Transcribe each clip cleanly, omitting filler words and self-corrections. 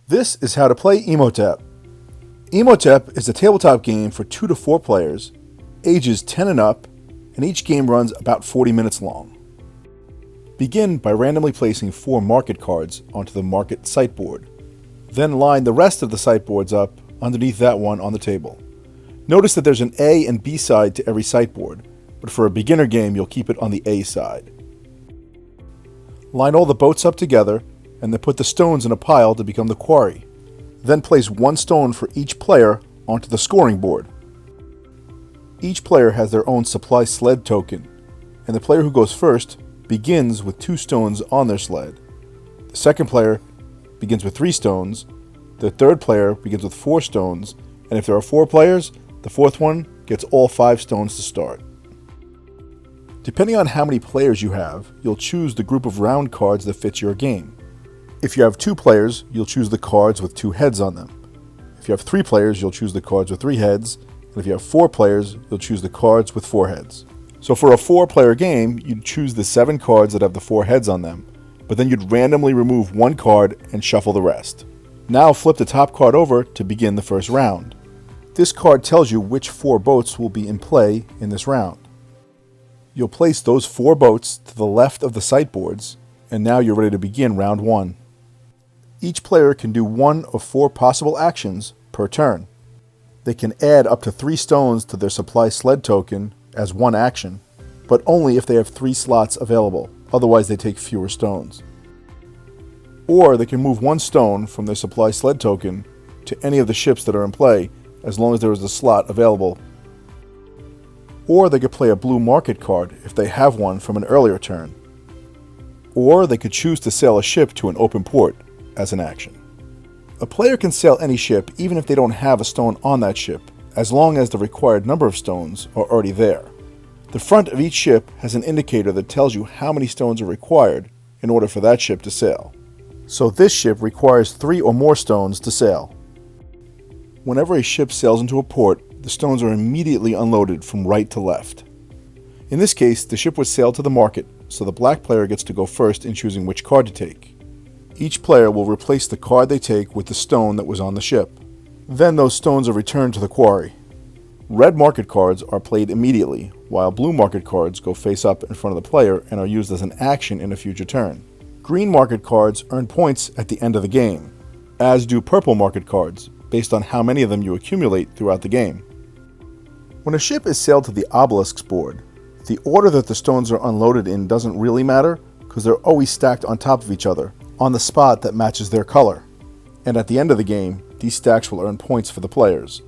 This is how to play Imhotep. Imhotep is a tabletop game for 2 to 4 players, ages 10 and up, and each game runs about 40 minutes long. Begin by randomly placing 4 market cards onto the market sideboard. Then line the rest of the sideboards up underneath that one on the table. Notice that there's an A and B side to every sideboard, but for a beginner game you'll keep it on the A side. Line all the boats up together and then put the stones in a pile to become the quarry. Then place 1 stone for each player onto the scoring board. Each player has their own supply sled token, and the player who goes first begins with 2 stones on their sled. The second player begins with 3 stones, the third player begins with 4 stones, and if there are 4 players, the fourth one gets all 5 stones to start. Depending on how many players you have, you'll choose the group of round cards that fits your game. If you have 2 players, you'll choose the cards with 2 heads on them. If you have 3 players, you'll choose the cards with 3 heads, and if you have 4 players, you'll choose the cards with 4 heads. So for a 4-player game, you'd choose the 7 cards that have the 4 heads on them, but then you'd randomly remove 1 card and shuffle the rest. Now flip the top card over to begin the first round. This card tells you which 4 boats will be in play in this round. You'll place those 4 boats to the left of the sideboards, and now you're ready to begin round 1. Each player can do 1 of 4 possible actions per turn. They can add up to 3 stones to their supply sled token as 1 action, but only if they have 3 slots available, otherwise they take fewer stones. Or they can move 1 stone from their supply sled token to any of the ships that are in play, as long as there is a slot available. Or they could play a blue market card if they have one from an earlier turn. Or they could choose to sail a ship to an open port as an action. A player can sail any ship even if they don't have a stone on that ship, as long as the required number of stones are already there. The front of each ship has an indicator that tells you how many stones are required in order for that ship to sail. So this ship requires 3 or more stones to sail. Whenever a ship sails into a port, the stones are immediately unloaded from right to left. In this case, the ship was sailed to the market, so the black player gets to go first in choosing which card to take. Each player will replace the card they take with the stone that was on the ship. Then those stones are returned to the quarry. Red market cards are played immediately, while blue market cards go face up in front of the player and are used as an action in a future turn. Green market cards earn points at the end of the game, as do purple market cards, based on how many of them you accumulate throughout the game. When a ship is sailed to the obelisks board, the order that the stones are unloaded in doesn't really matter, because they're always stacked on top of each other, on the spot that matches their color. And at the end of the game, these stacks will earn points for the players.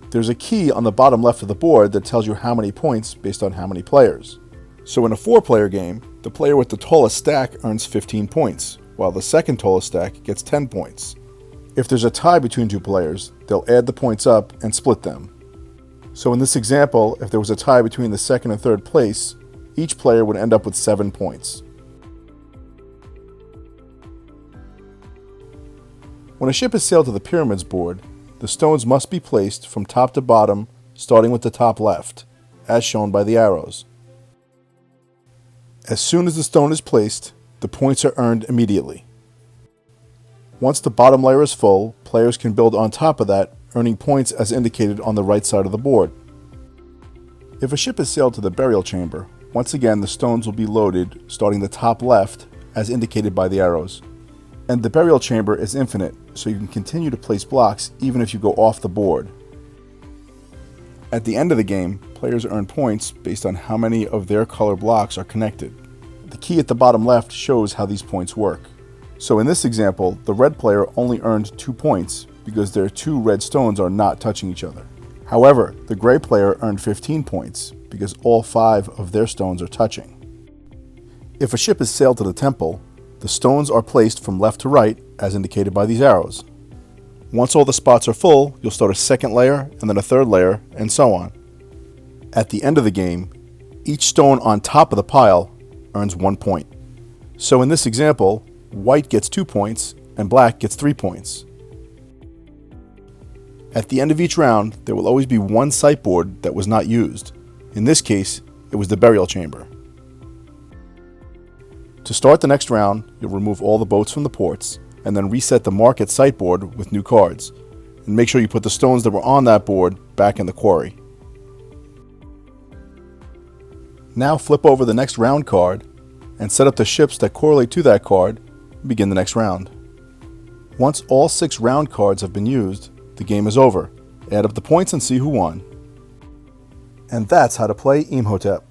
There's a key on the bottom left of the board that tells you how many points based on how many players. So in a 4-player game, the player with the tallest stack earns 15 points, while the second tallest stack gets 10 points. If there's a tie between 2 players, they'll add the points up and split them. So in this example, if there was a tie between the second and third place, each player would end up with 7 points. When a ship is sailed to the pyramids board, the stones must be placed from top to bottom, starting with the top left, as shown by the arrows. As soon as the stone is placed, the points are earned immediately. Once the bottom layer is full, players can build on top of that, earning points as indicated on the right side of the board. If a ship is sailed to the burial chamber, once again the stones will be loaded, starting the top left, as indicated by the arrows. And the burial chamber is infinite, so you can continue to place blocks even if you go off the board. At the end of the game, players earn points based on how many of their color blocks are connected. The key at the bottom left shows how these points work. So in this example, the red player only earned 2 points because their 2 red stones are not touching each other. However, the gray player earned 15 points because all 5 of their stones are touching. If a ship is sailed to the temple, the stones are placed from left to right, as indicated by these arrows. Once all the spots are full, you'll start a second layer, and then a third layer, and so on. At the end of the game, each stone on top of the pile earns 1 point. So in this example, white gets 2 points, and black gets 3 points. At the end of each round, there will always be 1 sideboard that was not used. In this case, it was the burial chamber. To start the next round, you'll remove all the boats from the ports, and then reset the market site board with new cards. And make sure you put the stones that were on that board back in the quarry. Now flip over the next round card and set up the ships that correlate to that card and begin the next round. Once all 6 round cards have been used, the game is over. Add up the points and see who won. And that's how to play Imhotep.